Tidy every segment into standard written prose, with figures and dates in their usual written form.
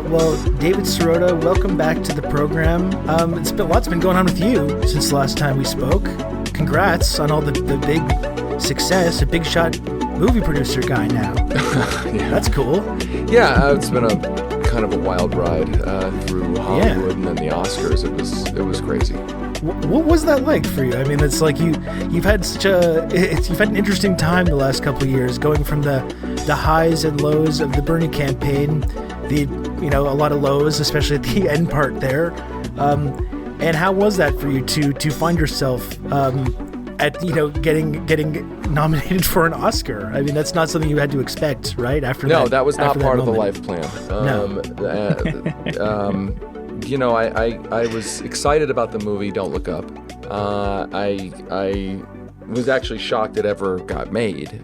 Well, David Sirota, welcome back to the program. It's been lots been going on with you since the last time we spoke. Congrats on all the big success. A big shot movie producer guy now. Yeah. That's cool. Yeah, it's been a kind of a wild ride through Hollywood and then the Oscars. It was crazy. What was that like for you? I mean, it's like you've had you've had an interesting time the last couple of years, going from the highs and lows of the Bernie campaign, a lot of lows, especially at the end part there. And how was that for you to find yourself at getting nominated for an Oscar? I mean, that's not something you had to expect, right? That was not part of the life plan. I was excited about the movie Don't Look Up. I was actually shocked it ever got made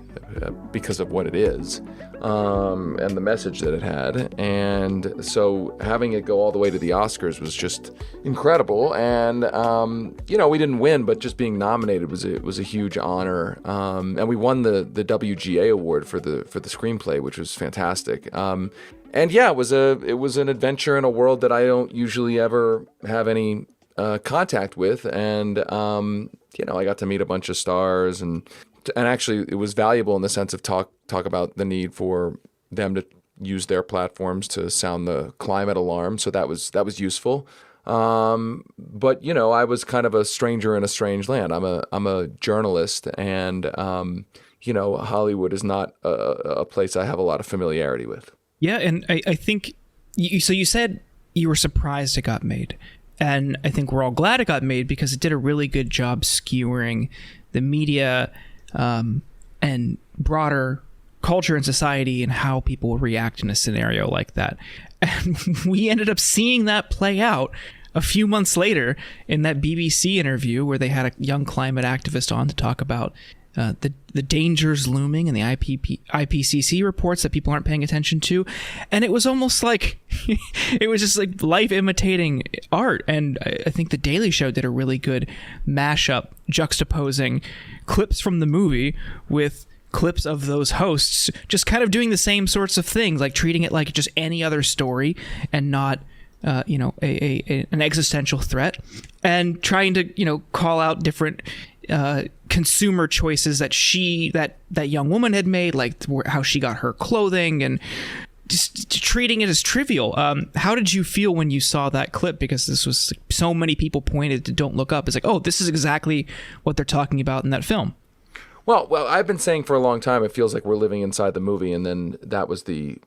because of what it is and the message that it had. And so having it go all the way to the Oscars was just incredible. And, we didn't win, but just being nominated was a huge honor. And we won the WGA award for the screenplay, which was fantastic. It was an adventure in a world that I don't usually ever have any contact with, and I got to meet a bunch of stars, and actually it was valuable in the sense of talk about the need for them to use their platforms to sound the climate alarm. So that was useful. But I was kind of a stranger in a strange land. I'm a journalist, and Hollywood is not a place I have a lot of familiarity with. Yeah, and I think, you said you were surprised it got made. And I think we're all glad it got made because it did a really good job skewering the media and broader culture and society and how people would react in a scenario like that. And we ended up seeing that play out a few months later in that BBC interview where they had a young climate activist on to talk about the dangers looming and the IPCC reports that people aren't paying attention to. And it was almost like it was just like life imitating art. And I think The Daily Show did a really good mashup juxtaposing clips from the movie with clips of those hosts just kind of doing the same sorts of things, like treating it like just any other story and not an existential threat, and trying to call out different consumer choices that young woman had made, like how she got her clothing, and just treating it as trivial. How did you feel when you saw that clip? Because this was so many people pointed to Don't Look Up. It's like, oh, this is exactly what they're talking about in that film. Well, I've been saying for a long time, it feels like we're living inside the movie, and then that was the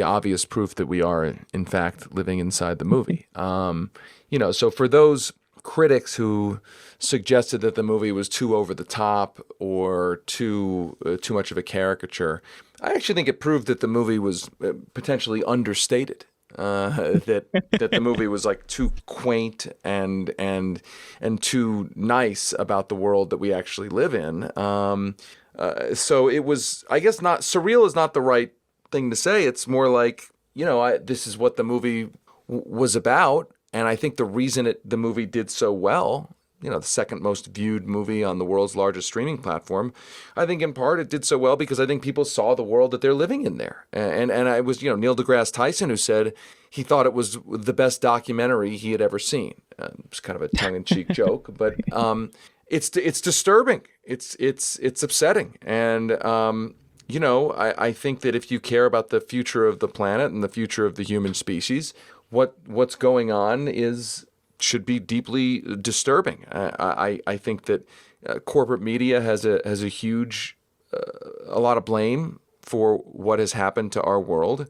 obvious proof that we are, in fact, living inside the movie. So for those critics who suggested that the movie was too over the top or too much of a caricature, I actually think it proved that the movie was potentially understated. That the movie was like too quaint and too nice about the world that we actually live in. So it was, I guess, not surreal is not the right thing to say. It's more like, this is what the movie was about. And I think the reason the movie did so well, the second most viewed movie on the world's largest streaming platform, I think in part it did so well because I think people saw the world that they're living in there. And I was, Neil deGrasse Tyson, who said he thought it was the best documentary he had ever seen. It's kind of a tongue-in-cheek joke, but it's disturbing. It's upsetting. And, I think that if you care about the future of the planet and the future of the human species, what's going on should be deeply disturbing. I think that corporate media has a huge, a lot of blame for what has happened to our world.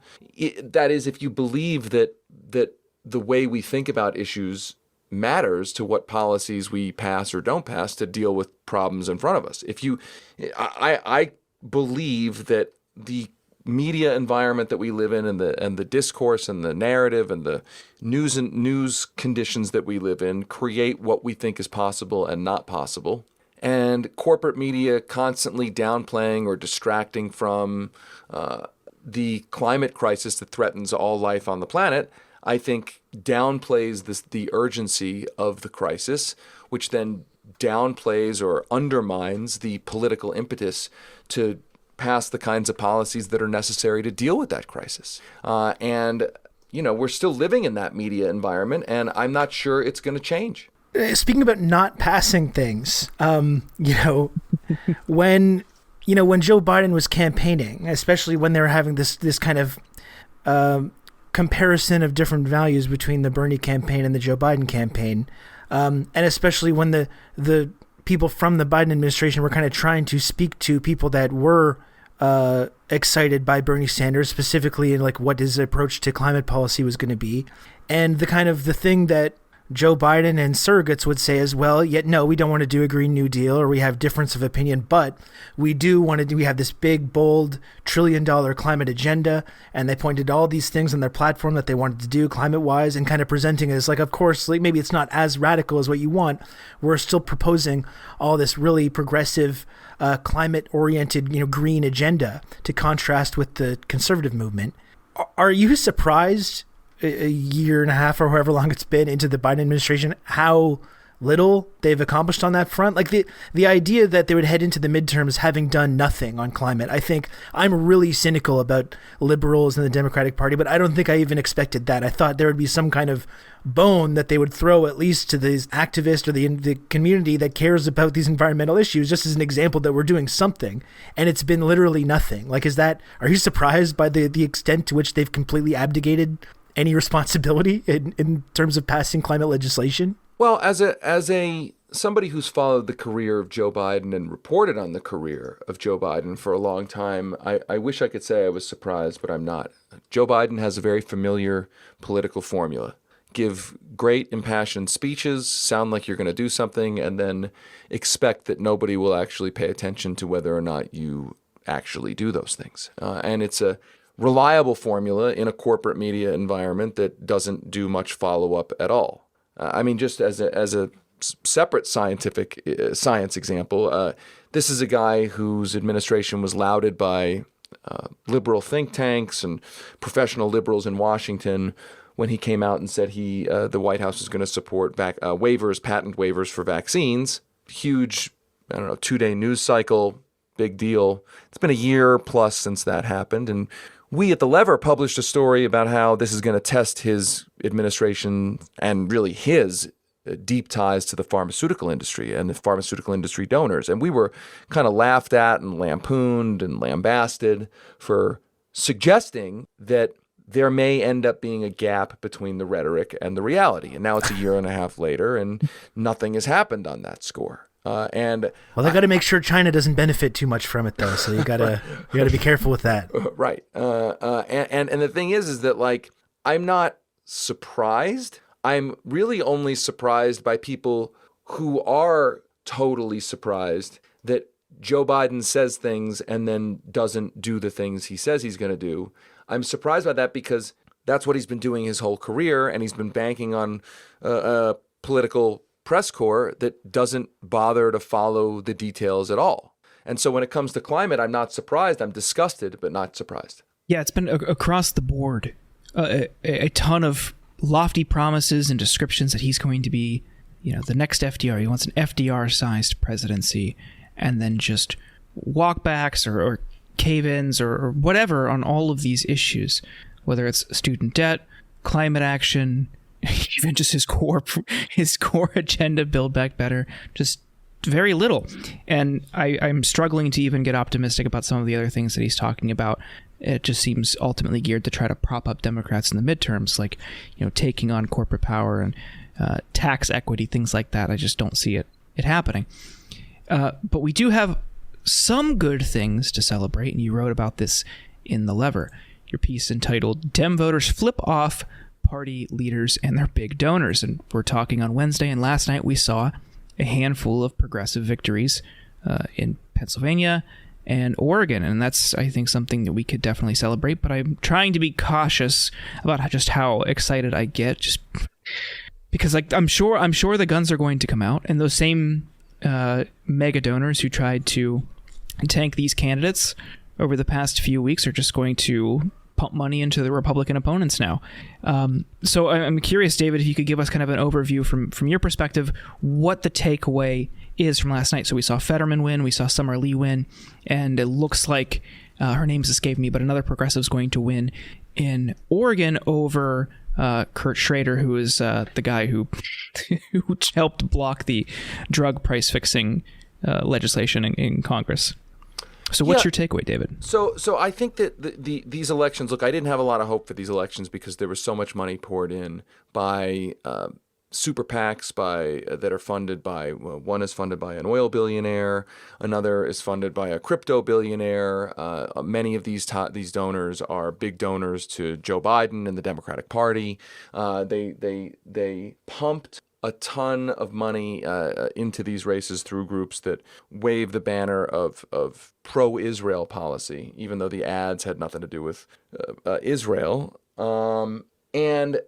That is, if you believe that the way we think about issues matters to what policies we pass or don't pass to deal with problems in front of us. I believe that the media environment that we live in and the discourse and the narrative and the news conditions that we live in create what we think is possible and not possible. And corporate media constantly downplaying or distracting from the climate crisis that threatens all life on the planet, I think downplays the urgency of the crisis, which then downplays or undermines the political impetus to pass the kinds of policies that are necessary to deal with that crisis. And we're still living in that media environment, and I'm not sure it's going to change. Speaking about not passing things, when Joe Biden was campaigning, especially when they were having this kind of comparison of different values between the Bernie campaign and the Joe Biden campaign, and especially when the people from the Biden administration were kind of trying to speak to people that were excited by Bernie Sanders, specifically in like what his approach to climate policy was going to be, and the thing that Joe Biden and surrogates would say as well, yet no, we don't want to do a Green New Deal, or we have difference of opinion, but we have this big, bold, $1 trillion climate agenda, and they pointed to all these things on their platform that they wanted to do climate-wise, and kind of presenting it as like, of course, like maybe it's not as radical as what you want. We're still proposing all this really progressive, climate-oriented, green agenda to contrast with the conservative movement. Are you surprised a year and a half or however long it's been into the Biden administration, how little they've accomplished on that front? Like the idea that they would head into the midterms having done nothing on climate. I think I'm really cynical about liberals and the Democratic Party, but I don't think I even expected that. I thought there would be some kind of bone that they would throw at least to these activists or the community that cares about these environmental issues, just as an example that we're doing something. And it's been literally nothing. Like, are you surprised by the extent to which they've completely abdicated any responsibility in terms of passing climate legislation? Well, as somebody who's followed the career of Joe Biden and reported on the career of Joe Biden for a long time, I wish I could say I was surprised, but I'm not. Joe Biden has a very familiar political formula. Give great impassioned speeches, sound like you're going to do something, and then expect that nobody will actually pay attention to whether or not you actually do those things. And it's a reliable formula in a corporate media environment that doesn't do much follow-up at all. Just as a separate science example, this is a guy whose administration was lauded by liberal think tanks and professional liberals in Washington when he came out and said the White House was going to support patent waivers for vaccines. Huge, 2-day news cycle, big deal. It's been a year plus since that happened, and we at The Lever published a story about how this is going to test his administration and really his deep ties to the pharmaceutical industry and the pharmaceutical industry donors. And we were kind of laughed at and lampooned and lambasted for suggesting that there may end up being a gap between the rhetoric and the reality. And now it's a year and a half later, and nothing has happened on that score. They got to make sure China doesn't benefit too much from it, though. So you gotta be careful with that. Right. And the thing is that like I'm not surprised. I'm really only surprised by people who are totally surprised that Joe Biden says things and then doesn't do the things he says he's going to do. I'm surprised by that because that's what he's been doing his whole career, and he's been banking on a political press corps that doesn't bother to follow the details at all. And so when it comes to climate, I'm not surprised. I'm disgusted, but not surprised. Yeah, it's been across the board. A ton of lofty promises and descriptions that he's going to be, the next FDR. He wants an FDR-sized presidency, and then just walkbacks or cave-ins or whatever on all of these issues, whether it's student debt, climate action, even just his core agenda, Build Back Better, just very little. And I'm struggling to even get optimistic about some of the other things that he's talking about. It just seems ultimately geared to try to prop up Democrats in the midterms, like, taking on corporate power and tax equity, things like that. I just don't see it happening. But we do have some good things to celebrate, and you wrote about this in The Lever. Your piece entitled "Dem Voters Flip Off Party Leaders and Their Big Donors." And we're talking on Wednesday, and last night we saw a handful of progressive victories in Pennsylvania and Oregon, and that's, I think, something that we could definitely celebrate. But I'm trying to be cautious about how excited I get, just because I'm sure the guns are going to come out, and those same mega donors who tried to tank these candidates over the past few weeks are just going to pump money into the Republican opponents now. So I'm curious, David, if you could give us kind of an overview from your perspective, what the takeaway is from last night. So we saw Fetterman win, we saw Summer Lee win, and it looks like, her name's escaped me, but another progressive's going to win in Oregon over Kurt Schrader, who is the guy who who helped block the drug price fixing legislation in Congress. So what's your takeaway, David? So I think that these elections, look, I didn't have a lot of hope for these elections because there was so much money poured in by super PACs that are funded by, one is funded by an oil billionaire, another is funded by a crypto billionaire. Many of these donors are big donors to Joe Biden and the Democratic Party. They pumped a ton of money into these races through groups that wave the banner of pro-Israel policy, even though the ads had nothing to do with Israel. And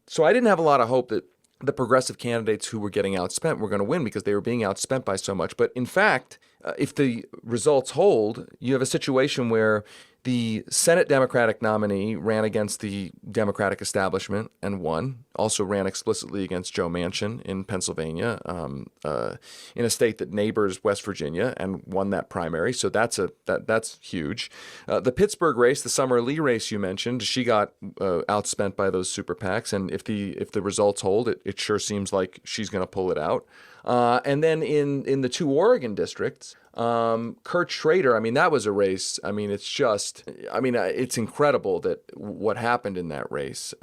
so I didn't have a lot of hope that the progressive candidates who were getting outspent were going to win because they were being outspent by so much. But in fact, if the results hold, you have a situation where the Senate Democratic nominee ran against the Democratic establishment and won. Also ran explicitly against Joe Manchin in Pennsylvania, in a state that neighbors West Virginia, and won that primary. So that's huge. The Pittsburgh race, the Summer Lee race you mentioned, she got outspent by those super PACs. And if the results hold, it sure seems like she's going to pull it out. And then in the two Oregon districts, Kurt Schrader, I mean, that was a race. I mean, it's incredible that what happened in that race,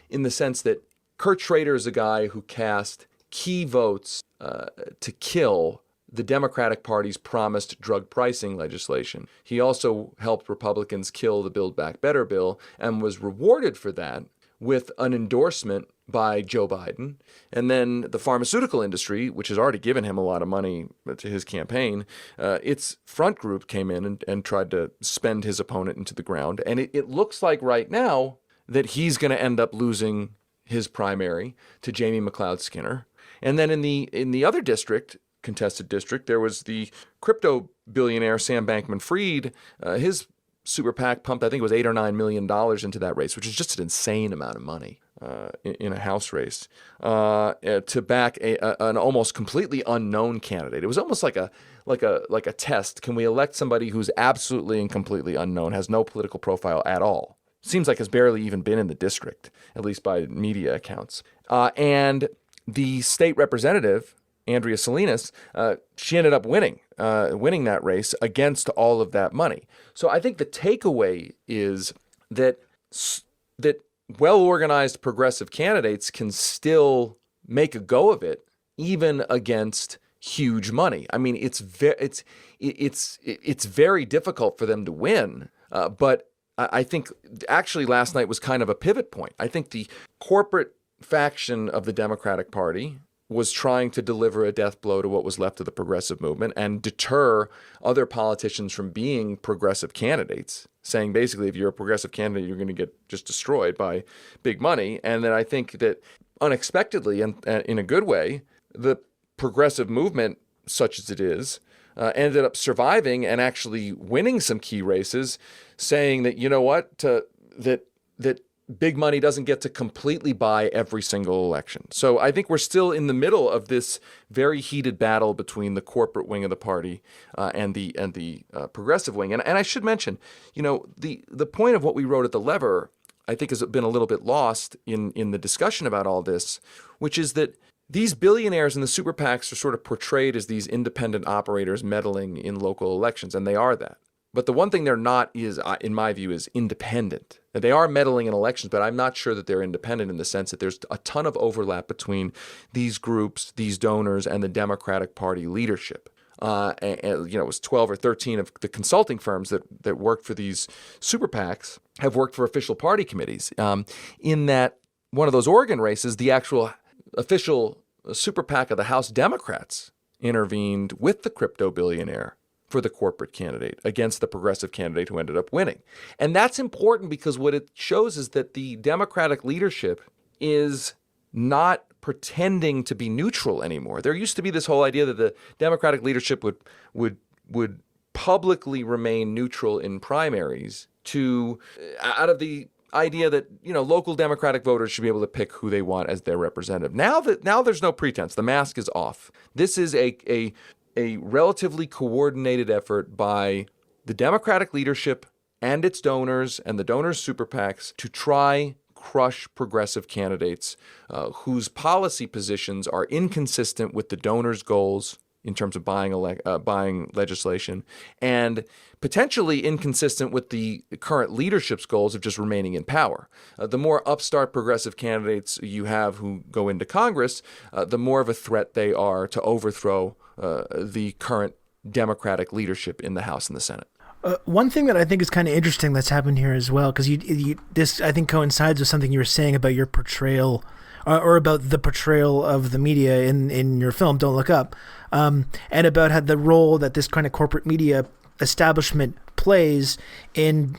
in the sense that Kurt Schrader is a guy who cast key votes to kill the Democratic Party's promised drug pricing legislation. He also helped Republicans kill the Build Back Better bill and was rewarded for that with an endorsement by Joe Biden. And then the pharmaceutical industry, which has already given him a lot of money to his campaign, its front group came in and tried to spend his opponent into the ground. And it looks like right now that he's going to end up losing his primary to Jamie McLeod Skinner. And then in the other district, contested district, there was the crypto billionaire Sam Bankman-Fried. His super PAC pumped, I think it was $8 or $9 million into that race, which is just an insane amount of money in a House race, to back an almost completely unknown candidate. It was almost like a test. Can we elect somebody who's absolutely and completely unknown, has no political profile at all? Seems like has barely even been in the district, at least by media accounts. And the state representative, Andrea Salinas, she ended up winning that race against all of that money. So I think the takeaway is that well-organized progressive candidates can still make a go of it, even against huge money. I mean, it's very difficult for them to win, but I think actually last night was kind of a pivot point. I think the corporate faction of the Democratic Party was trying to deliver a death blow to what was left of the progressive movement and deter other politicians from being progressive candidates, saying basically if you're a progressive candidate, you're going to get just destroyed by big money. And then I think that unexpectedly and in a good way, the progressive movement, such as it is, ended up surviving and actually winning some key races, saying that, you know what, that big money doesn't get to completely buy every single election. So I think we're still in the middle of this very heated battle between the corporate wing of the party and the progressive wing. And I should mention, you know, the point of what we wrote at The Lever, I think, has been a little bit lost in the discussion about all this, which is that these billionaires and the super PACs are sort of portrayed as these independent operators meddling in local elections, and they are that. But the one thing they're not is, in my view, is independent. They are meddling in elections, but I'm not sure that they're independent in the sense that there's a ton of overlap between these groups, these donors, and the Democratic Party leadership. And you know, it was 12 or 13 of the consulting firms that worked for these super PACs have worked for official party committees. In that one of those Oregon races, the actual official super PAC of the House Democrats intervened with the crypto billionaire for the corporate candidate against the progressive candidate who ended up winning. And that's important because what it shows is that the Democratic leadership is not pretending to be neutral anymore. There used to be this whole idea that the Democratic leadership would publicly remain neutral in primaries out of the idea that, you know, local Democratic voters should be able to pick who they want as their representative. Now there's no pretense. The mask is off. This is a relatively coordinated effort by the Democratic leadership and its donors and the donors' super PACs to try crush progressive candidates whose policy positions are inconsistent with the donors' goals in terms of buying legislation, and potentially inconsistent with the current leadership's goals of just remaining in power. The more upstart progressive candidates you have who go into Congress, the more of a threat they are to overthrow the current Democratic leadership in the House and the Senate. One thing that I think is kind of interesting that's happened here as well, because this I think coincides with something you were saying about your portrayal, or about the portrayal of the media in your film, Don't Look Up, and about how the role that this kind of corporate media establishment plays in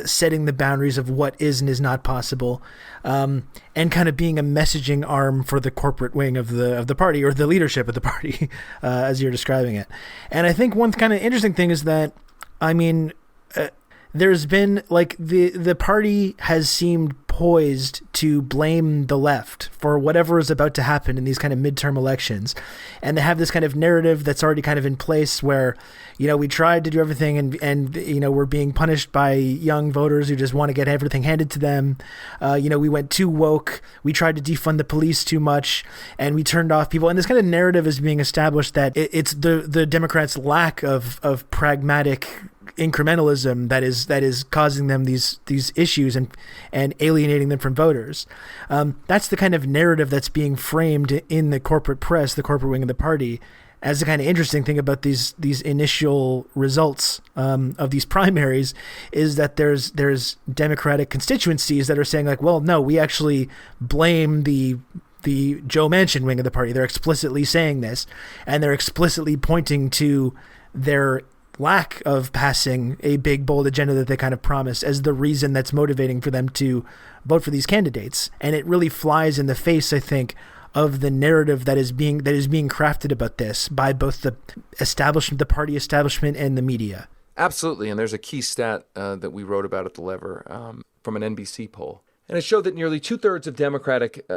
setting the boundaries of what is and is not possible, and kind of being a messaging arm for the corporate wing of the party, or the leadership of the party, as you're describing it. And I think one kind of interesting thing is that, I mean, there's been like the party has seemed poised to blame the left for whatever is about to happen in these kind of midterm elections. And they have this kind of narrative that's already kind of in place where, we tried to do everything and we're being punished by young voters who just want to get everything handed to them. We went too woke. We tried to defund the police too much, and we turned off people. And this kind of narrative is being established that it's the Democrats' lack of pragmatic incrementalism that is causing them these issues and alienating them from voters. That's the kind of narrative that's being framed in the corporate press, the corporate wing of the party, as the kind of interesting thing about these initial results of these primaries is that there's Democratic constituencies that are saying like, well, no, we actually blame the Joe Manchin wing of the party. They're explicitly saying this, and they're explicitly pointing to their lack of passing a big, bold agenda that they kind of promised as the reason that's motivating for them to vote for these candidates. And it really flies in the face, I think, of the narrative that is being crafted about this by both the establishment, the party establishment, and the media. Absolutely. And there's a key stat that we wrote about at The Lever from an NBC poll. And it showed that nearly 2/3 of Democratic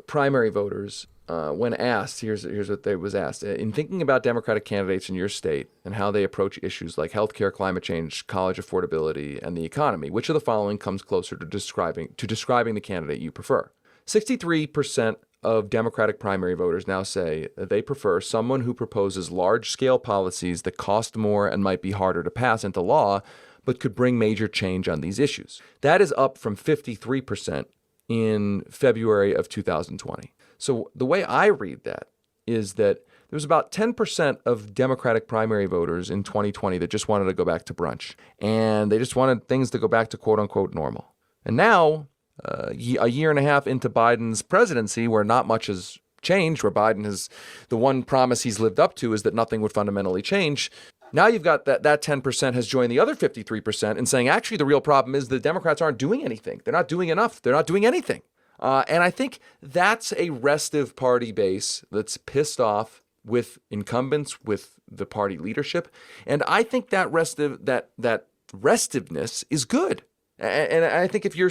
primary voters, when asked, here's what they was asked, in thinking about Democratic candidates in your state and how they approach issues like healthcare, climate change, college affordability, and the economy, which of the following comes closer to describing the candidate you prefer? 63% of Democratic primary voters now say that they prefer someone who proposes large-scale policies that cost more and might be harder to pass into law, but could bring major change on these issues. That is up from 53% in February of 2020. So the way I read that is that there was about 10% of Democratic primary voters in 2020 that just wanted to go back to brunch, and they just wanted things to go back to quote-unquote normal. And now, a year and a half into Biden's presidency, where not much has changed, where Biden has, the one promise he's lived up to is that nothing would fundamentally change. Now you've got that 10% has joined the other 53% in saying, actually, the real problem is the Democrats aren't doing anything. They're not doing enough. They're not doing anything. And I think that's a restive party base that's pissed off with incumbents, with the party leadership. And I think that restiveness is good. And I think if you're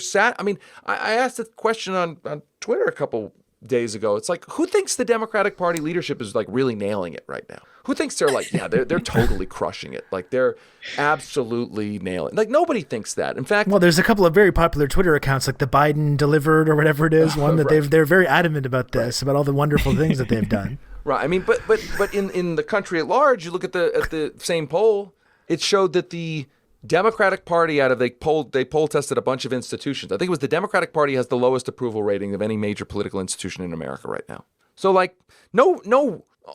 I asked a question on Twitter a couple days ago. It's like, who thinks the Democratic Party leadership is like really nailing it right now? Who thinks they're like, yeah, they're totally crushing it. Like they're absolutely nailing it. Like nobody thinks that. In fact, well, there's a couple of very popular Twitter accounts like the Biden Delivered or whatever it is, one that right. they're very adamant about this, about all the wonderful things that they've done. Right. I mean, but in the country at large, you look at the same poll, it showed that the Democratic Party they poll tested a bunch of institutions. I think it was the Democratic Party has the lowest approval rating of any major political institution in America right now. So like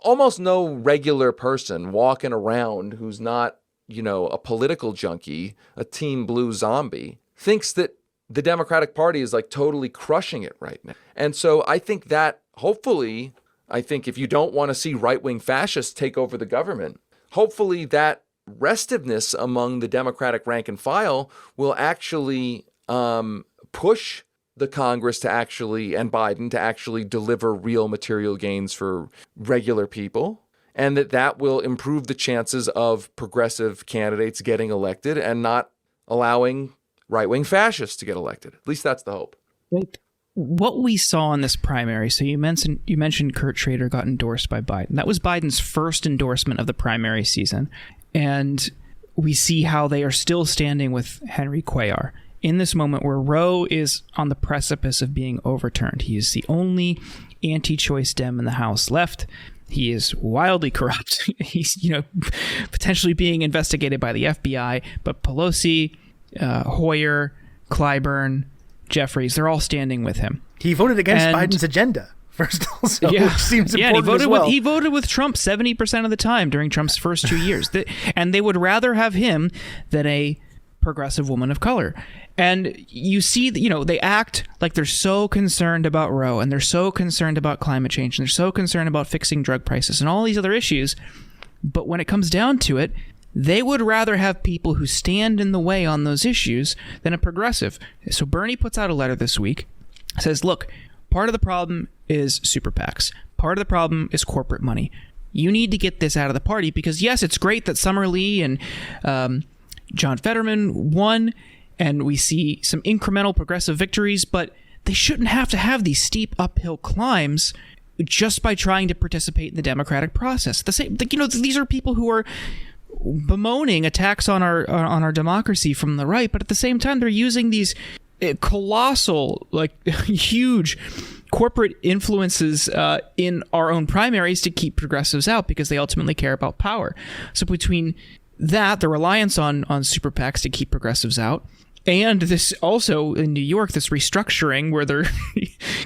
almost no regular person walking around who's not, a political junkie, a Team Blue zombie, thinks that the Democratic Party is like totally crushing it right now. And so I think that hopefully, if you don't want to see right-wing fascists take over the government, hopefully that restiveness among the Democratic rank and file will actually push the Congress and Biden to actually deliver real material gains for regular people, and that will improve the chances of progressive candidates getting elected and not allowing right-wing fascists to get elected. At least that's the hope. What we saw in this primary, so you mentioned Kurt Schrader got endorsed by Biden. That was Biden's first endorsement of the primary season. And we see how they are still standing with Henry Cuellar in this moment where Roe is on the precipice of being overturned. He is the only anti-choice Dem in the House left. He is wildly corrupt. He's, potentially being investigated by the FBI, but Pelosi, Hoyer, Clyburn, Jeffries, they're all standing with him. He voted against Biden's agenda first, also, which seems important as well. He voted with Trump 70% of the time during Trump's first 2 years. And they would rather have him than a progressive woman of color. And you see, they act like they're so concerned about Roe, and they're so concerned about climate change, and they're so concerned about fixing drug prices and all these other issues. But when it comes down to it, they would rather have people who stand in the way on those issues than a progressive. So Bernie puts out a letter this week, says, look, part of the problem is super PACs. Part of the problem is corporate money. You need to get this out of the party because, yes, it's great that Summer Lee and John Fetterman won, and we see some incremental progressive victories, but they shouldn't have to have these steep uphill climbs just by trying to participate in the democratic process. The same, these are people who are bemoaning attacks on our democracy from the right, but at the same time, they're using these colossal, huge corporate influences in our own primaries to keep progressives out because they ultimately care about power. So between that, the reliance on super PACs to keep progressives out, and this also in New York, this restructuring where they're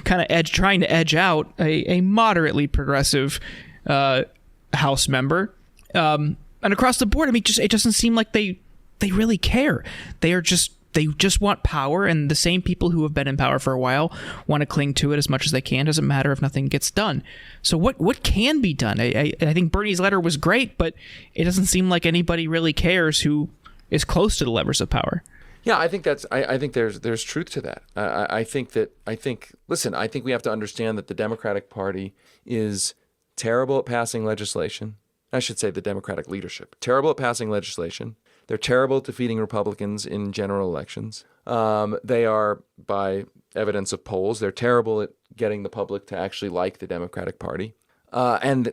kind of trying to edge out a moderately progressive House member, and across the board, it doesn't seem like they really care. They just want power, and the same people who have been in power for a while want to cling to it as much as they can. Doesn't matter if nothing gets done. So what can be done? I think Bernie's letter was great, but it doesn't seem like anybody really cares who is close to the levers of power. Yeah, I think there's truth to that. I think we have to understand that the Democratic Party is terrible at passing legislation. I should say the Democratic leadership, terrible at passing legislation. They're terrible at defeating Republicans in general elections. They are, by evidence of polls, they're terrible at getting the public to actually like the Democratic Party. And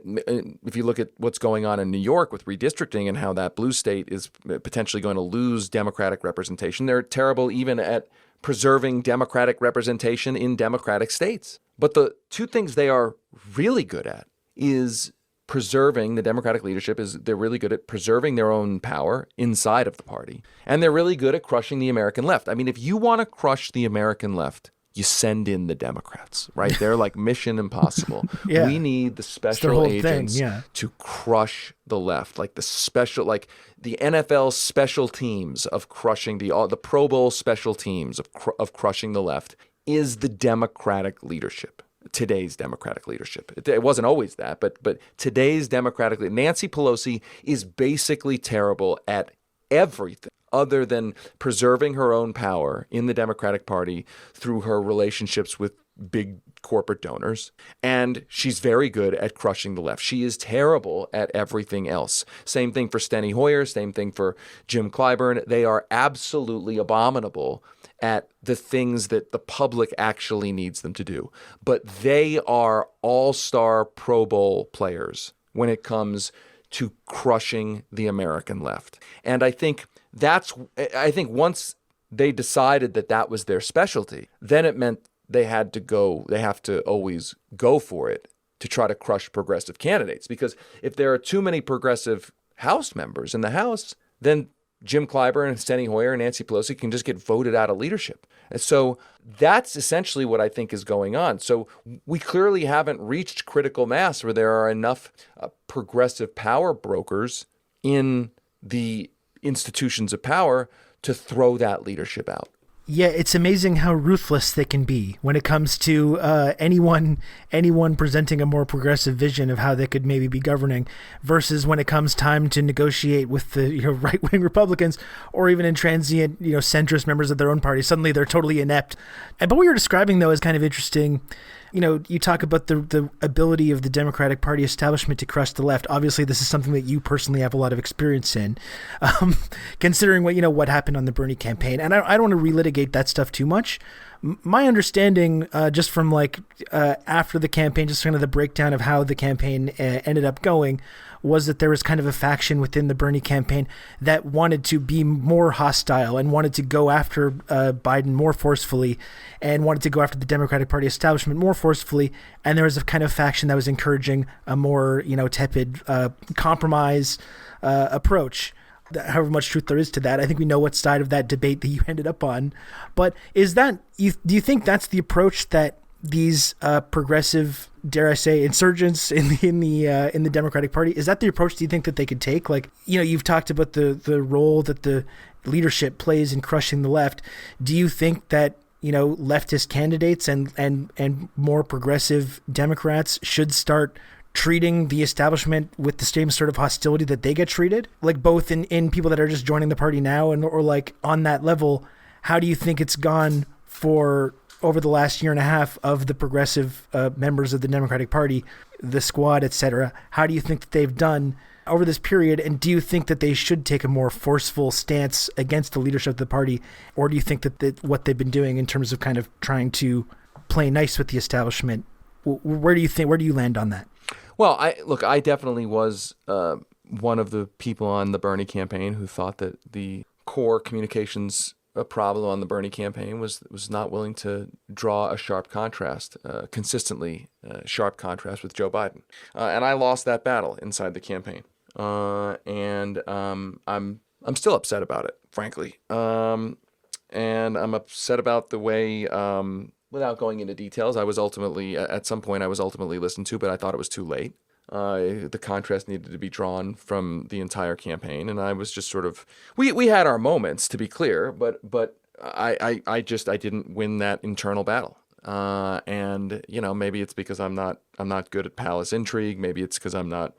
if you look at what's going on in New York with redistricting and how that blue state is potentially going to lose Democratic representation, they're terrible even at preserving Democratic representation in Democratic states. But the two things they are really good at is preserving the Democratic leadership. They're really good at preserving their own power inside of the party. And they're really good at crushing the American left. I mean, if you want to crush the American left, you send in the Democrats, right? They're like Mission Impossible. Yeah. We need the special agents thing, yeah. to crush the left, like the NFL special teams of crushing the Pro Bowl special teams of crushing the left is the Democratic leadership. Today's Democratic leadership. It wasn't always that, but today's Democratic leadership. Nancy Pelosi is basically terrible at everything other than preserving her own power in the Democratic Party through her relationships with big corporate donors. And she's very good at crushing the left. She is terrible at everything else. Same thing for Steny Hoyer, same thing for Jim Clyburn. They are absolutely abominable at the things that the public actually needs them to do. But they are all-star Pro Bowl players when it comes to crushing the American left. And I think once they decided that was their specialty, then it meant they have to always go for it to try to crush progressive candidates. Because if there are too many progressive House members in the House, then Jim Clyburn and Steny Hoyer and Nancy Pelosi can just get voted out of leadership. And so that's essentially what I think is going on. So we clearly haven't reached critical mass where there are enough progressive power brokers in the institutions of power to throw that leadership out. Yeah, it's amazing how ruthless they can be when it comes to anyone presenting a more progressive vision of how they could maybe be governing, versus when it comes time to negotiate with the right-wing Republicans or even intransient centrist members of their own party. Suddenly they're totally inept. But what you're describing, though, is kind of interesting. You talk about the ability of the Democratic Party establishment to crush the left. Obviously, this is something that you personally have a lot of experience in, considering what happened on the Bernie campaign. And I don't want to relitigate that stuff too much. My understanding, just from after the campaign, just kind of the breakdown of how the campaign ended up going, was that there was kind of a faction within the Bernie campaign that wanted to be more hostile and wanted to go after Biden more forcefully and wanted to go after the Democratic Party establishment more forcefully. And there was a kind of faction that was encouraging a more, tepid compromise approach. However much truth there is to that, I think we know what side of that debate that you ended up on. But do you think that's the approach that these progressive, dare I say, insurgents in the Democratic Party, is that the approach do you think that they could take? Like, you've talked about the role that the leadership plays in crushing the left. Do you think that leftist candidates and more progressive Democrats should start treating the establishment with the same sort of hostility that they get treated, like both in people that are just joining the party now or like on that level? How do you think it's gone for over the last year and a half of the progressive members of the Democratic Party, the squad, etc.? How do you think that they've done over this period? And do you think that they should take a more forceful stance against the leadership of the party? Or do you think that what they've been doing in terms of kind of trying to play nice with the establishment, where do you land on that? Well, I definitely was one of the people on the Bernie campaign who thought that the core communications problem on the Bernie campaign was not willing to draw a sharp contrast, consistently sharp contrast with Joe Biden. And I lost that battle inside the campaign. And I'm still upset about it, frankly. And I'm upset about the way, without going into details, at some point I was ultimately listened to, but I thought it was too late. The contrast needed to be drawn from the entire campaign, and I was just sort of, we had our moments, to be clear, but I didn't win that internal battle. And maybe it's because I'm not good at palace intrigue. Maybe it's because I'm not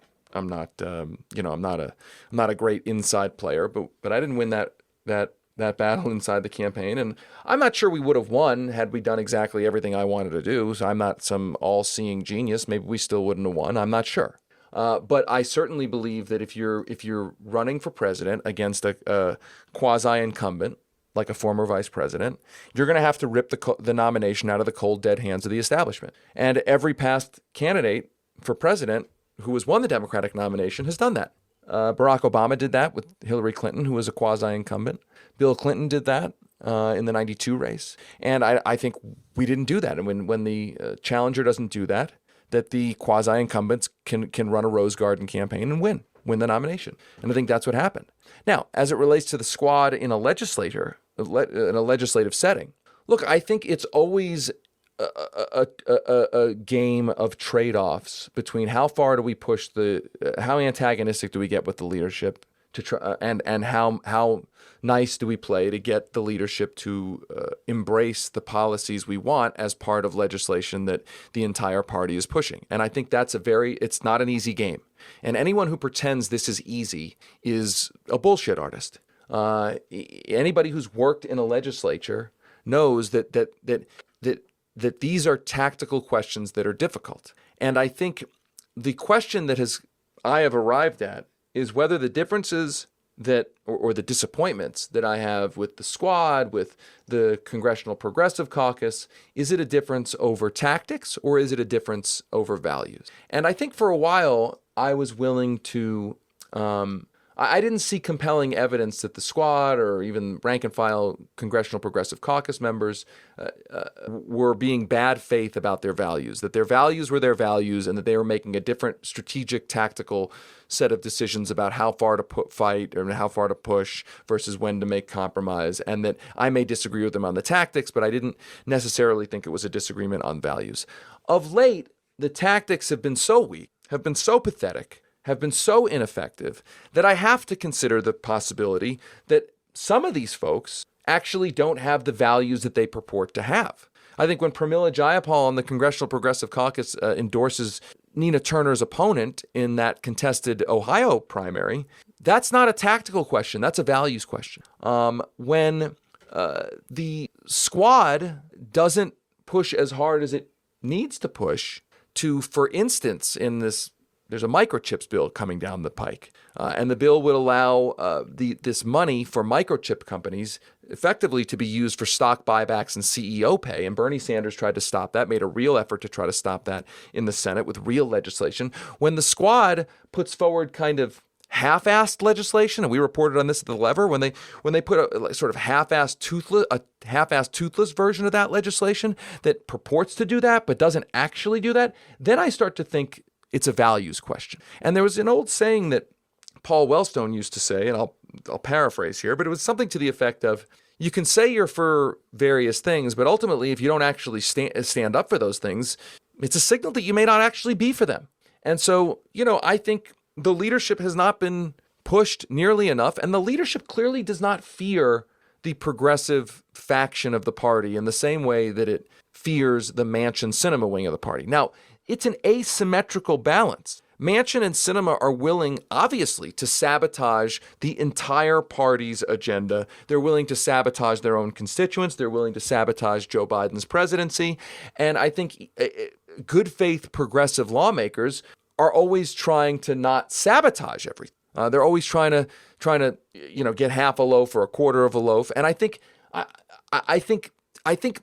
a great inside player, but I didn't win that battle inside the campaign. And I'm not sure we would have won had we done exactly everything I wanted to do. So I'm not some all-seeing genius. Maybe we still wouldn't have won. I'm not sure. But I certainly believe that if you're running for president against a quasi-incumbent, like a former vice president, you're going to have to rip the nomination out of the cold, dead hands of the establishment. And every past candidate for president who has won the Democratic nomination has done that. Barack Obama did that with Hillary Clinton, who was a quasi-incumbent. Bill Clinton did that in the 92 race. And I think we didn't do that. And when the challenger doesn't do that, that the quasi-incumbents can run a Rose Garden campaign and win the nomination. And I think that's what happened. Now, as it relates to the squad in a legislative setting, look, I think it's always a game of trade-offs between how far do we push how antagonistic do we get with the leadership to try, and how nice do we play to get the leadership to embrace the policies we want as part of legislation that the entire party is pushing. And I think it's not an easy game. And anyone who pretends this is easy is a bullshit artist. Anybody who's worked in a legislature knows that these are tactical questions that are difficult. And I think the question that I have arrived at is whether the differences or the disappointments that I have with the squad, with the Congressional Progressive Caucus, is it a difference over tactics or is it a difference over values? And I think for a while I was willing to, I didn't see compelling evidence that the squad or even rank and file Congressional Progressive Caucus members were being bad faith about their values, that their values were their values and that they were making a different strategic, tactical set of decisions about how far to fight or how far to push versus when to make compromise, and that I may disagree with them on the tactics, but I didn't necessarily think it was a disagreement on values. Of late, the tactics have been so weak, have been so pathetic, have been so ineffective that I have to consider the possibility that some of these folks actually don't have the values that they purport to have. I think when Pramila Jayapal on the Congressional Progressive Caucus endorses Nina Turner's opponent in that contested Ohio primary, that's not a tactical question. That's a values question. When the squad doesn't push as hard as it needs to push to, for instance, in this there's a microchips bill coming down the pike, and the bill would allow this money for microchip companies effectively to be used for stock buybacks and CEO pay. And Bernie Sanders tried to stop that, made a real effort to try to stop that in the Senate with real legislation. When the squad puts forward kind of half-assed legislation, and we reported on this at The Lever, when they put a sort of half-assed toothless version of that legislation that purports to do that but doesn't actually do that, then I start to think it's a values question. And there was an old saying that Paul Wellstone used to say, and I'll paraphrase here, but it was something to the effect of, you can say you're for various things, but ultimately if you don't actually stand up for those things, it's a signal that you may not actually be for them. And so, I think the leadership has not been pushed nearly enough, and the leadership clearly does not fear the progressive faction of the party in the same way that it fears the Manchin-Sinema wing of the party. Now, it's an asymmetrical balance. Manchin and Sinema are willing, obviously, to sabotage the entire party's agenda. They're willing to sabotage their own constituents. They're willing to sabotage Joe Biden's presidency. And I think good faith progressive lawmakers are always trying to not sabotage everything. They're always trying to get half a loaf or a quarter of a loaf. And I think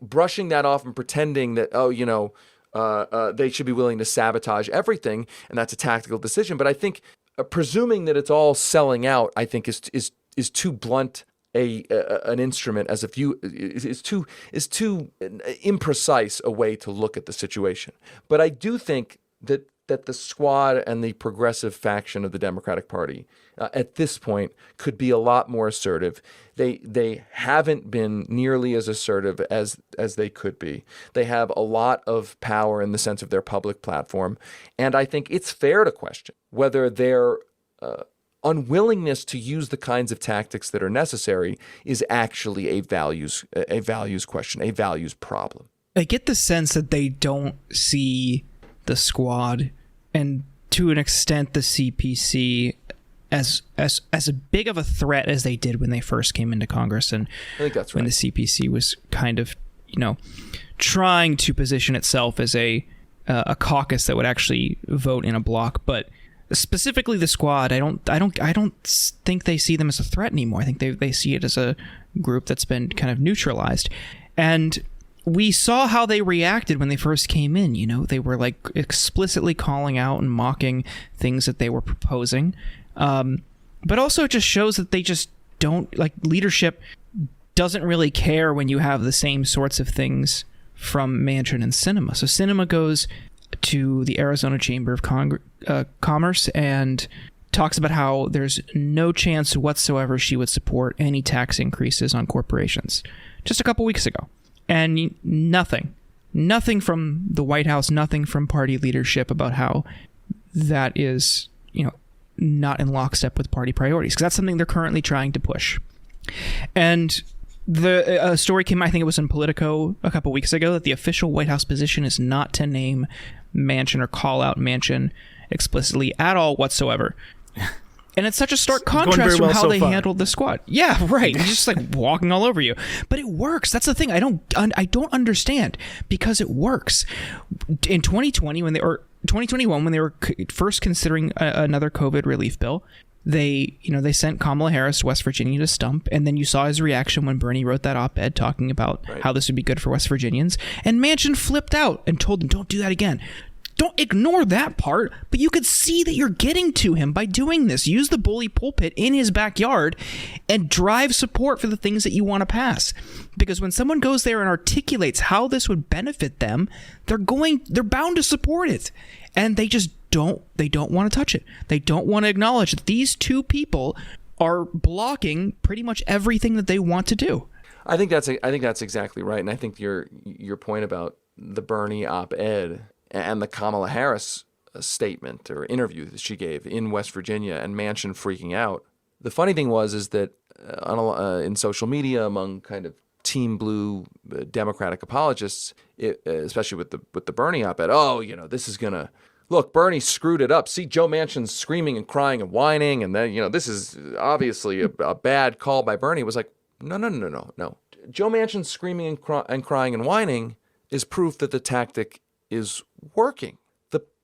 brushing that off and pretending that they should be willing to sabotage everything, and that's a tactical decision. But I think presuming that it's all selling out, I think is too blunt an instrument as is too imprecise a way to look at the situation. But I do think that the squad and the progressive faction of the Democratic Party at this point could be a lot more assertive. They haven't been nearly as assertive as they could be. They have a lot of power in the sense of their public platform, and I think it's fair to question whether their unwillingness to use the kinds of tactics that are necessary is actually a values question, a values problem. I get the sense that they don't see the squad and to an extent the CPC as big of a threat as they did when they first came into Congress, and I think that's right. When the CPC was kind of trying to position itself as a caucus that would actually vote in a block. But specifically the squad, I don't think they see them as a threat anymore. I think they see it as a group that's been kind of neutralized. And we saw how they reacted when they first came in. They were like explicitly calling out and mocking things that they were proposing. But also it just shows that they just don't, leadership doesn't really care when you have the same sorts of things from Manchin and Sinema. So Sinema goes to the Arizona Chamber of Commerce and talks about how there's no chance whatsoever she would support any tax increases on corporations just a couple weeks ago. And nothing from the White House, nothing from party leadership about how that is, not in lockstep with party priorities, because that's something they're currently trying to push. And the story came, I think it was in Politico a couple weeks ago, that the official White House position is not to name Manchin or call out Manchin explicitly at all whatsoever. And it's such a stark contrast from how they handled the squad. Yeah, right. He's just walking all over you. But it works. That's the thing. I don't understand, because it works. In 2021 when they were first considering another COVID relief bill, they sent Kamala Harris to West Virginia to stump, and then you saw his reaction when Bernie wrote that op-ed talking about how this would be good for West Virginians, and Manchin flipped out and told them, don't do that again. Don't ignore that part, but you could see that you're getting to him by doing this. Use the bully pulpit in his backyard and drive support for the things that you want to pass. Because when someone goes there and articulates how this would benefit them, they're bound to support it. And they just don't want to touch it. They don't want to acknowledge that these two people are blocking pretty much everything that they want to do. I think that's exactly right. And I think your point about the Bernie op-ed and the Kamala Harris statement or interview that she gave in West Virginia and Manchin freaking out. The funny thing is that in social media among kind of Team Blue Democratic apologists, especially with the Bernie op-ed, this is gonna look. Bernie screwed it up. See, Joe Manchin's screaming and crying and whining, and then this is obviously a bad call by Bernie. It was like no. Joe Manchin screaming and crying and whining is proof that the tactic is working.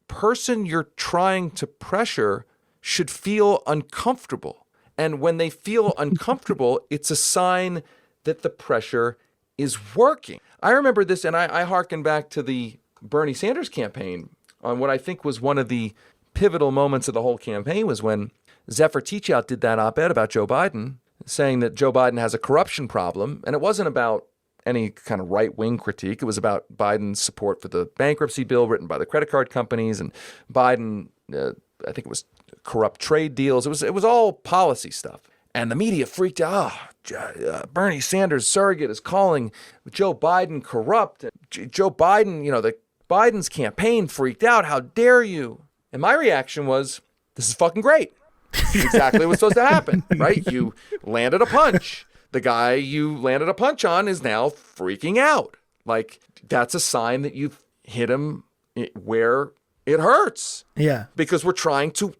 person you're trying to pressure should feel uncomfortable. And when they feel uncomfortable, it's a sign that the pressure is working. I remember this, and I hearken back to the Bernie Sanders campaign on what I think was one of the pivotal moments of the whole campaign was when Zephyr Teachout did that op-ed about Joe Biden, saying that Joe Biden has a corruption problem. And it wasn't about any kind of right-wing critique. It was about Biden's support for the bankruptcy bill written by the credit card companies, and Biden, I think it was corrupt trade deals. It was all policy stuff. And the media freaked out. Bernie Sanders surrogate is calling Joe Biden corrupt. And Joe Biden, Biden's campaign freaked out. How dare you? And my reaction was, this is fucking great. This is exactly what's supposed to happen, right? You landed a punch. The guy you landed a punch on is now freaking out. Like, that's a sign that you've hit him where it hurts. Yeah. Because we're trying to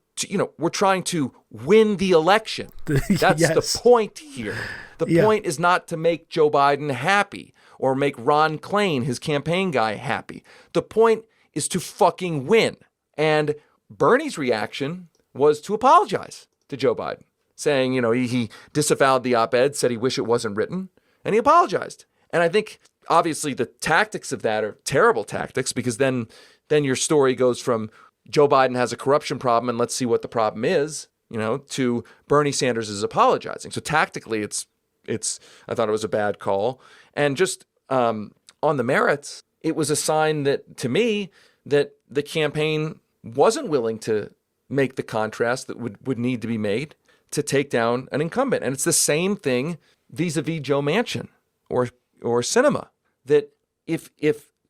win the election. That's Yes. the point here. The point is not to make Joe Biden happy or make Ron Klain, his campaign guy, happy. The point is to fucking win. And Bernie's reaction was to apologize to Joe Biden, saying, he disavowed the op-ed, said he wished it wasn't written, and he apologized. And I think, obviously, the tactics of that are terrible tactics, because then your story goes from Joe Biden has a corruption problem and let's see what the problem is, to Bernie Sanders is apologizing. So tactically, I thought it was a bad call. And just on the merits, it was a sign that, to me, that the campaign wasn't willing to make the contrast that would need to be made to take down an incumbent. And it's the same thing vis-a-vis Joe Manchin or Sinema, that if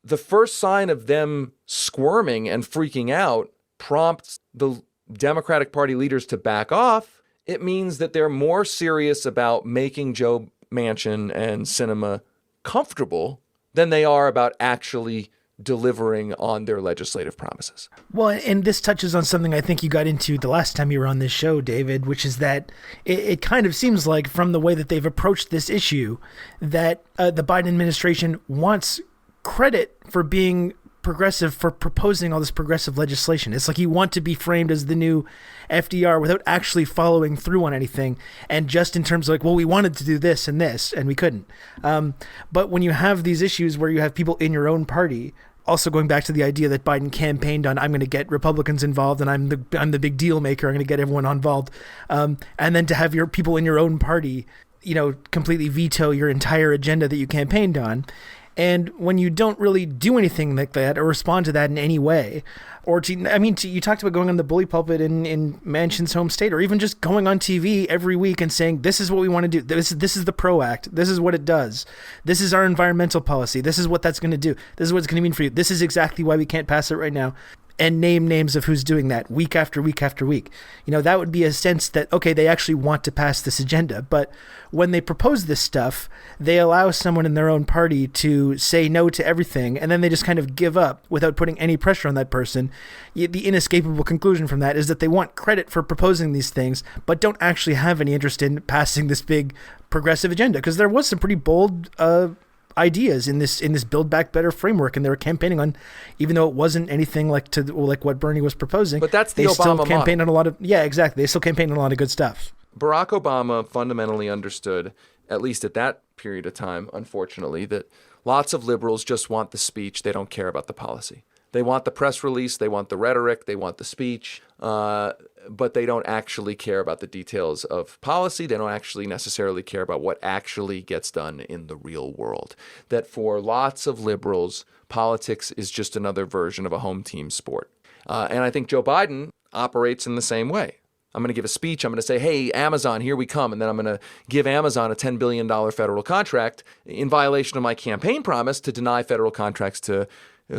the first sign of them squirming and freaking out prompts the Democratic Party leaders to back off, it means that they're more serious about making Joe Manchin and Sinema comfortable than they are about actually delivering on their legislative promises. Well, and this touches on something I think you got into the last time you were on this show, David, which is that it kind of seems like, from the way that they've approached this issue, that the Biden administration wants credit for being progressive, for proposing all this progressive legislation. It's like you want to be framed as the new FDR without actually following through on anything, and just in terms of like, well, we wanted to do this and this and we couldn't. But when you have these issues where you have people in your own party, also going back to the idea that Biden campaigned on, I'm going to get Republicans involved and I'm the big deal maker, I'm going to get everyone involved, and then to have your people in your own party, completely veto your entire agenda that you campaigned on. And when you don't really do anything like that or respond to that in any way, or you talked about going on the bully pulpit in Manchin's home state, or even just going on TV every week and saying, this is what we want to do. This is the PRO Act. This is what it does. This is our environmental policy. This is what that's going to do. This is what it's going to mean for you. This is exactly why we can't pass it right now. And name names of who's doing that week after week after week. That would be a sense that, okay, they actually want to pass this agenda. But when they propose this stuff, they allow someone in their own party to say no to everything, and then they just kind of give up without putting any pressure on that person. The inescapable conclusion from that is that they want credit for proposing these things, but don't actually have any interest in passing this big progressive agenda. Because there was some pretty bold ideas in this Build Back Better framework, and they were campaigning on, even though it wasn't anything like what Bernie was proposing. But that's the they Obama still campaigned model. on a lot of exactly. They still campaigned on a lot of good stuff. Barack Obama fundamentally understood, at least at that period of time, unfortunately, that lots of liberals just want the speech. They don't care about the policy. They want the press release. They want the rhetoric. They want the speech. But they don't actually care about the details of policy. They don't actually necessarily care about what actually gets done in the real world. That for lots of liberals, politics is just another version of a home team sport. And I think Joe Biden operates in the same way. I'm going to give a speech. I'm going to say, hey, Amazon, here we come. And then I'm going to give Amazon a $10 billion federal contract in violation of my campaign promise to deny federal contracts to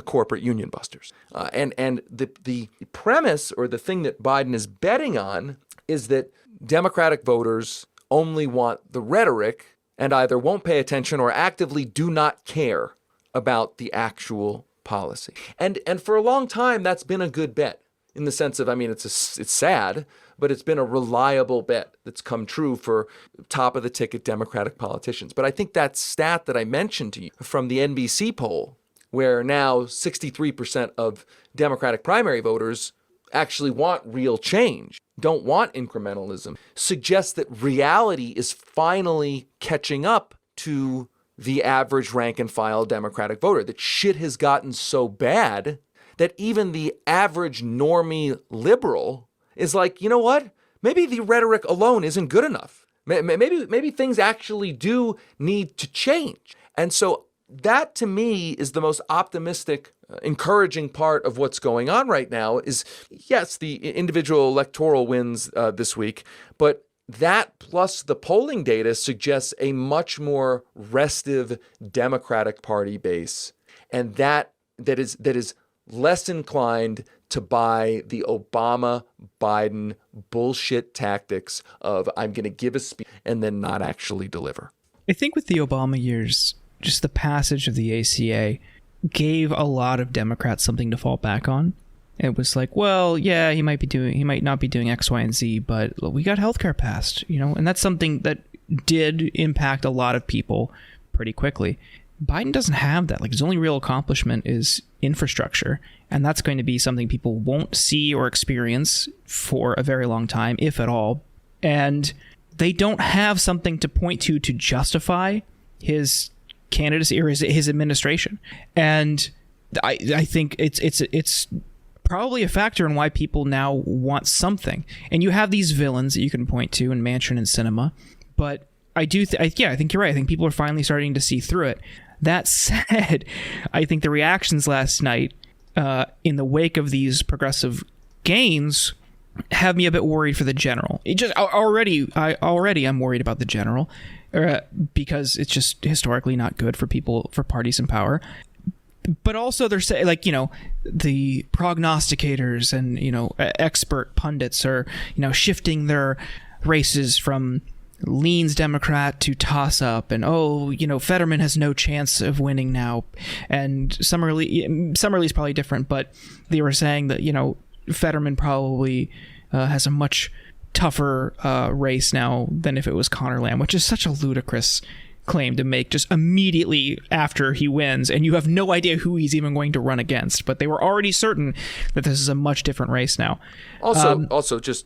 corporate union busters. And the premise, or the thing that Biden is betting on, is that Democratic voters only want the rhetoric and either won't pay attention or actively do not care about the actual policy. And for a long time, that's been a good bet, in the sense of, it's sad, but it's been a reliable bet that's come true for top of the ticket Democratic politicians. But I think that stat that I mentioned to you from the NBC poll where now 63% of Democratic primary voters actually want real change, don't want incrementalism, suggests that reality is finally catching up to the average rank and file Democratic voter, that shit has gotten so bad that even the average normie liberal is like, you know what? Maybe the rhetoric alone isn't good enough. Maybe things actually do need to change. And so that to me is the most optimistic, encouraging part of what's going on right now is, yes, the individual electoral wins this week, but that plus the polling data suggests a much more restive Democratic Party base, and that is less inclined to buy the Obama-Biden bullshit tactics of I'm going to give a speech and then not actually deliver. I think with the Obama years, just the passage of the ACA gave a lot of Democrats something to fall back on. It was like, well, yeah, he might not be doing X, Y, and Z, but we got healthcare passed, and that's something that did impact a lot of people pretty quickly. Biden doesn't have that. Like, his only real accomplishment is infrastructure, and that's going to be something people won't see or experience for a very long time, if at all. And they don't have something to point to justify his candidacy or his administration. And I think it's probably a factor in why people now want something. And you have these villains that you can point to in Manchin and Sinema, but I think you're right. I think people are finally starting to see through it. That said, I think the reactions last night in the wake of these progressive gains have me a bit worried for the general. I'm worried about the general because it's just historically not good for parties in power. But also they're saying, the prognosticators and, expert pundits are, shifting their races from leans Democrat to toss up, and Fetterman has no chance of winning now, and Summerlee's probably different, but they were saying that Fetterman probably has a much tougher race now than if it was Connor Lamb, which is such a ludicrous claim to make just immediately after he wins, and you have no idea who he's even going to run against. But they were already certain that this is a much different race now. Also, just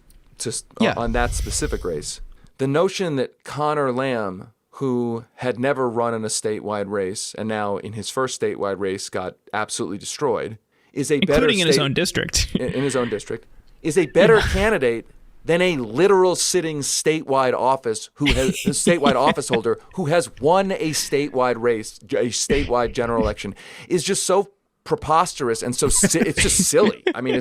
on that specific race, the notion that Connor Lamb, who had never run in a statewide race and now in his first statewide race got absolutely destroyed, is including in his own district. in his own district, is a better candidate than a literal sitting statewide office statewide office holder who has won a statewide race, a statewide general election, is just so preposterous and so it's just silly. I mean,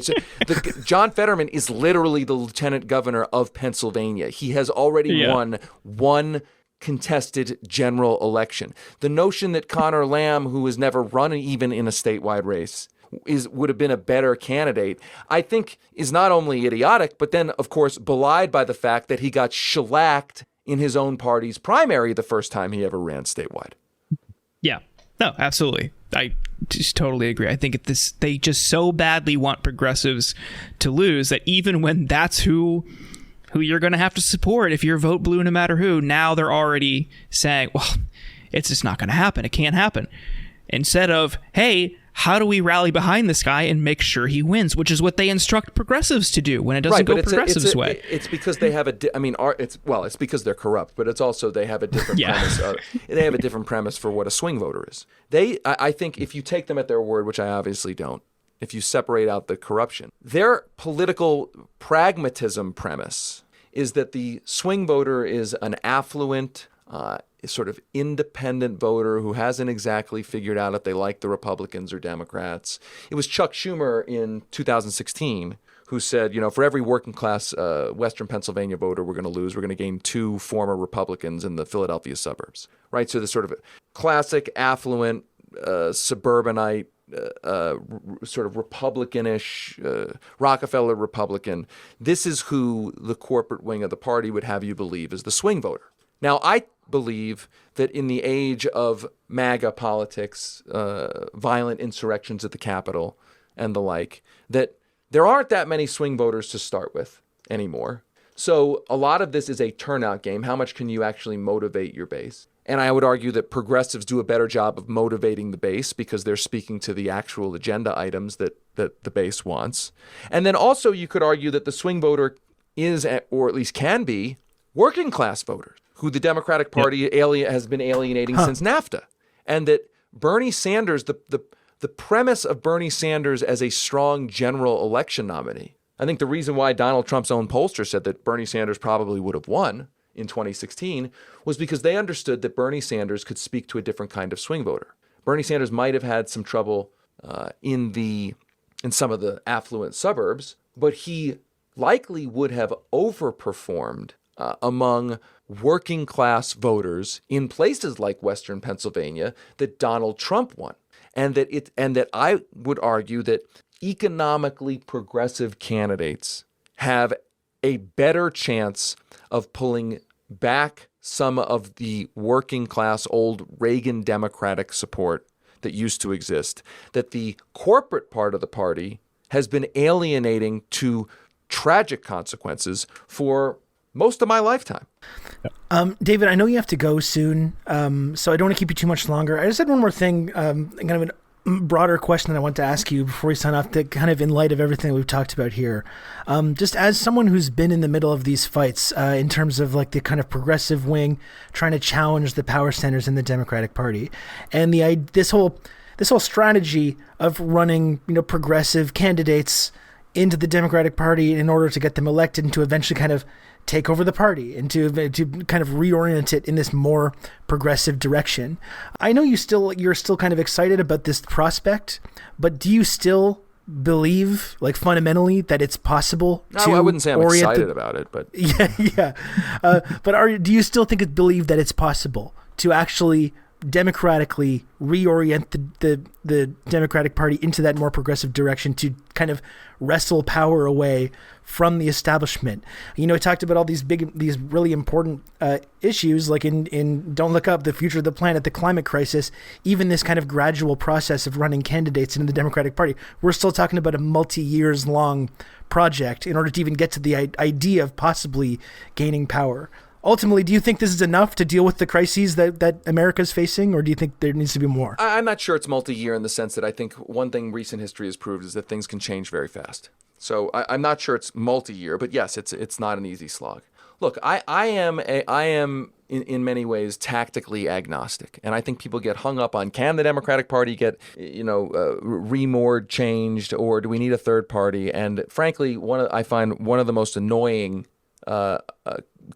John Fetterman is literally the lieutenant governor of Pennsylvania. He has already won one contested general election. The notion that Connor Lamb, who has never run even in a statewide race, would have been a better candidate, I think is not only idiotic, but then, of course, belied by the fact that he got shellacked in his own party's primary the first time he ever ran statewide. Yeah, no, absolutely. I just totally agree. I think they just so badly want progressives to lose that even when that's who you're going to have to support if your vote blue no matter who, now they're already saying, well, it's just not going to happen. It can't happen. Instead of, hey, how do we rally behind this guy and make sure he wins, which is what they instruct progressives to do when it doesn't go progressives' way. It's because they have it's because they're corrupt, but it's also they have a different premise. They have a different premise for what a swing voter is. I think if you take them at their word, which I obviously don't, if you separate out the corruption, their political pragmatism premise is that the swing voter is an affluent, sort of independent voter who hasn't exactly figured out if they like the Republicans or Democrats. It was Chuck Schumer in 2016 who said, for every working class Western Pennsylvania voter we're going to lose, we're going to gain 2 former Republicans in the Philadelphia suburbs, right? So the sort of classic affluent suburbanite, sort of Republican-ish, Rockefeller Republican. This is who the corporate wing of the party would have you believe is the swing voter. Now, I believe that in the age of MAGA politics, violent insurrections at the Capitol and the like, that there aren't that many swing voters to start with anymore. So a lot of this is a turnout game. How much can you actually motivate your base? And I would argue that progressives do a better job of motivating the base because they're speaking to the actual agenda items that the base wants. And then also you could argue that the swing voter is, or at least can be, working class voters who the Democratic Party has been alienating since NAFTA. And that Bernie Sanders, the premise of Bernie Sanders as a strong general election nominee, I think the reason why Donald Trump's own pollster said that Bernie Sanders probably would have won in 2016 was because they understood that Bernie Sanders could speak to a different kind of swing voter. Bernie Sanders might have had some trouble in some of the affluent suburbs, but he likely would have overperformed among working class voters in places like Western Pennsylvania that Donald Trump won. And that I would argue that economically progressive candidates have a better chance of pulling back some of the working class old Reagan Democratic support that used to exist, that the corporate part of the party has been alienating to tragic consequences for most of my lifetime. David, I know you have to go soon, so I don't want to keep you too much longer. I just had one more thing, kind of a broader question that I want to ask you before we sign off, that kind of in light of everything we've talked about here. Just as someone who's been in the middle of these fights in terms of like the kind of progressive wing trying to challenge the power centers in the Democratic Party, and this whole strategy of running progressive candidates into the Democratic Party in order to get them elected and to eventually kind of take over the party and to kind of reorient it in this more progressive direction. I know you're still kind of excited about this prospect, but do you still believe, like fundamentally, that it's possible to I wouldn't say I'm excited about it, but but do you still believe that it's possible to actually democratically reorient the Democratic Party into that more progressive direction to kind of wrestle power away from the establishment? I talked about all these really important issues, like in Don't Look Up, the future of the planet, the climate crisis, even this kind of gradual process of running candidates into the Democratic Party. We're still talking about a multi-years long project in order to even get to the idea of possibly gaining power. Ultimately, do you think this is enough to deal with the crises that America's facing, or do you think there needs to be more? I'm not sure it's multi-year in the sense that I think one thing recent history has proved is that things can change very fast. So I'm not sure it's multi-year, but yes, it's not an easy slog. Look, I am in many ways tactically agnostic, and I think people get hung up on, can the Democratic Party get remoored, changed, or do we need a third party? And frankly, I find one of the most annoying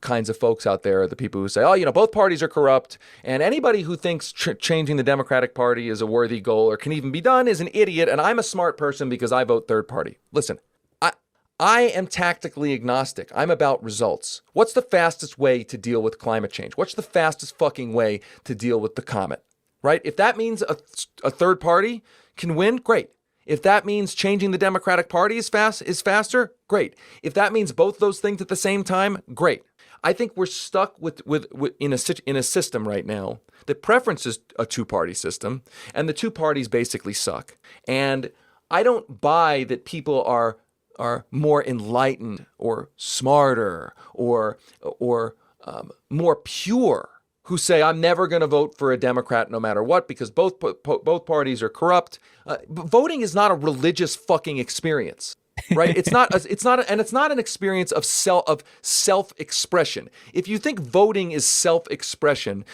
kinds of folks out there are the people who say, both parties are corrupt, and anybody who thinks changing the Democratic Party is a worthy goal or can even be done is an idiot, and I'm a smart person because I vote third party. Listen, I am tactically agnostic. I'm about results. What's the fastest way to deal with climate change? What's the fastest fucking way to deal with the comet, right? If that means a third party can win, great. If that means changing the Democratic Party is faster, great. If that means both those things at the same time, great. I think we're stuck in a system right now that preferences a two-party system, and the two parties basically suck. And I don't buy that people are more enlightened or smarter or more pure who say, I'm never going to vote for a Democrat no matter what because both parties are corrupt. Voting is not a religious fucking experience, right? It's not an experience of self-expression. If you think voting is self-expression,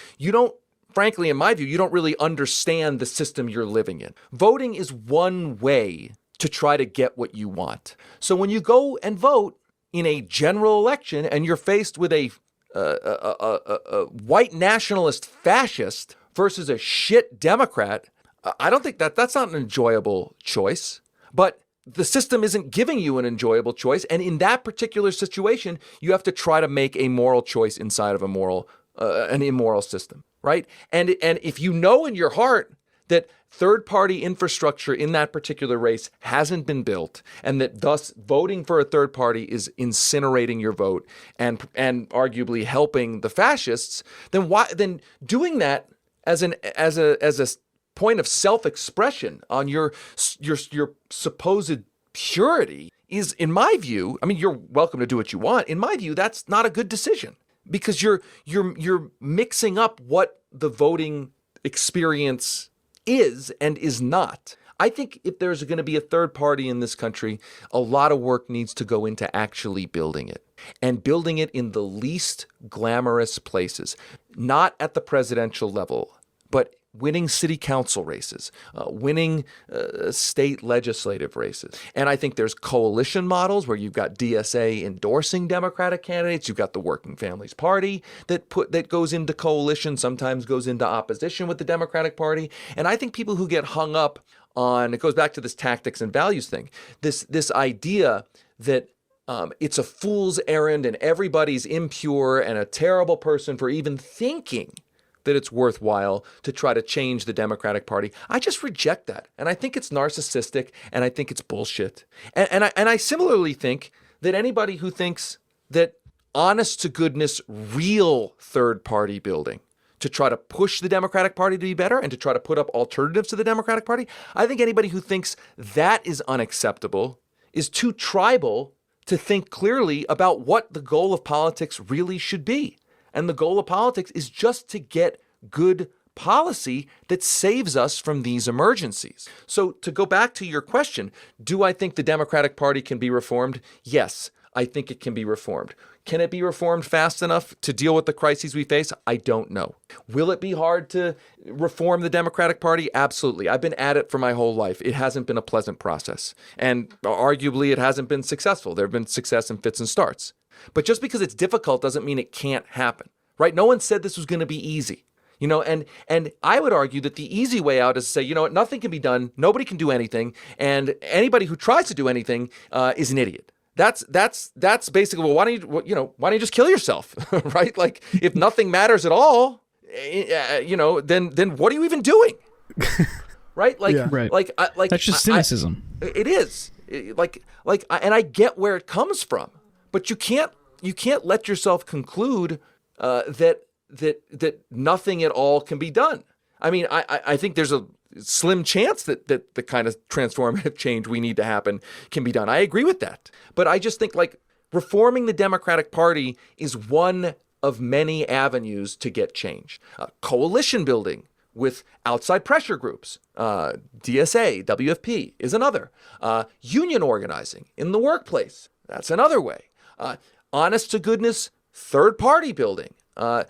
frankly, in my view, you don't really understand the system you're living in. Voting is one way to try to get what you want. So when you go and vote in a general election and you're faced with a white nationalist fascist versus a shit Democrat, I don't think that's not an enjoyable choice. But the system isn't giving you an enjoyable choice. And in that particular situation, you have to try to make a moral choice inside of an immoral system, right? And if you know in your heart that third-party infrastructure in that particular race hasn't been built, and that thus voting for a third party is incinerating your vote and arguably helping the fascists, then doing that as a point of self-expression on your supposed purity is, in my view, I mean, you're welcome to do what you want. In my view, that's not a good decision because you're mixing up what the voting experience is and is not. I think if there's going to be a third party in this country, a lot of work needs to go into actually building it and building it in the least glamorous places, not at the presidential level, but winning city council races, winning state legislative races. And I think there's coalition models where you've got DSA endorsing Democratic candidates. You've got the Working Families Party that goes into coalition, sometimes goes into opposition with the Democratic Party. And I think people who get hung up on, it goes back to this tactics and values thing, this idea that it's a fool's errand and everybody's impure and a terrible person for even thinking that it's worthwhile to try to change the Democratic Party. I just reject that. And I think it's narcissistic and I think it's bullshit. And I similarly think that anybody who thinks that honest to goodness, real third party building to try to push the Democratic Party to be better and to try to put up alternatives to the Democratic Party, I think anybody who thinks that is unacceptable is too tribal to think clearly about what the goal of politics really should be. And the goal of politics is just to get good policy that saves us from these emergencies. So to go back to your question, do I think the Democratic Party can be reformed? Yes, I think it can be reformed. Can it be reformed fast enough to deal with the crises we face? I don't know. Will it be hard to reform the Democratic Party? Absolutely. I've been at it for my whole life. It hasn't been a pleasant process. And arguably, it hasn't been successful. There have been success in fits and starts. But just because it's difficult doesn't mean it can't happen, right? No one said this was going to be easy, and I would argue that the easy way out is to say, what, nothing can be done, nobody can do anything, and anybody who tries to do anything is an idiot. That's basically, well, why don't you just kill yourself, right? Like, if nothing matters at all, then what are you even doing, right? Like, yeah. Right. Like that's just cynicism. It is, and I get where it comes from. But you can't let yourself conclude that nothing at all can be done. I mean, I think there's a slim chance that the kind of transformative change we need to happen can be done. I agree with that. But I just think reforming the Democratic Party is one of many avenues to get change. Coalition building with outside pressure groups, DSA, WFP is another. Union organizing in the workplace, that's another way. Honest to goodness, third party building. I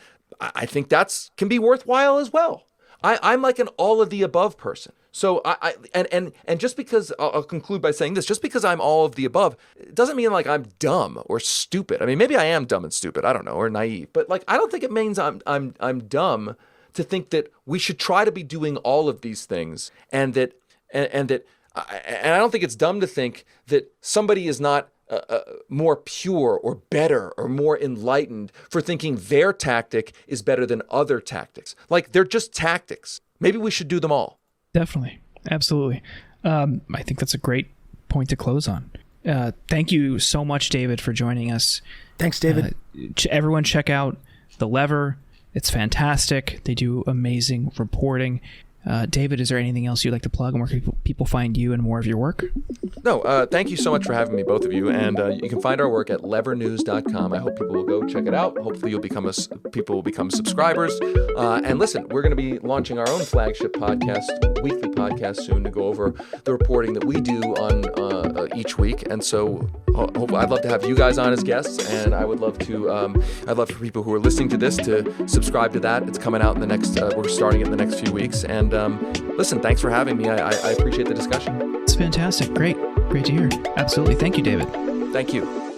think that can be worthwhile as well. I'm like an all of the above person. So and just because I'll conclude by saying this, just because I'm all of the above, it doesn't mean like I'm dumb or stupid. I mean, maybe I am dumb and stupid. I don't know, or naive. But I don't think it means I'm dumb to think that we should try to be doing all of these things, and I don't think it's dumb to think that somebody is not more pure or better or more enlightened for thinking their tactic is better than other tactics. Like, they're just tactics. Maybe we should do them all. Definitely. Absolutely. I think that's a great point to close on. Thank you so much, David, for joining us. Thanks, David. Everyone check out The Lever. It's fantastic. They do amazing reporting. David, is there anything else you'd like to plug and where people find you and more of your work? No, thank you so much for having me, both of you. And you can find our work at levernews.com. I hope people will go check it out. Hopefully people will become subscribers. And listen, we're going to be launching our own flagship podcast, weekly podcast soon, to go over the reporting that we do on each week. And so I'd love to have you guys on as guests, and I'd love for people who are listening to this to subscribe to that. It's coming out in the next, we're starting it in the next few weeks. And listen, thanks for having me. I appreciate the discussion. It's fantastic. Great to hear. Absolutely. Thank you, David. Thank you.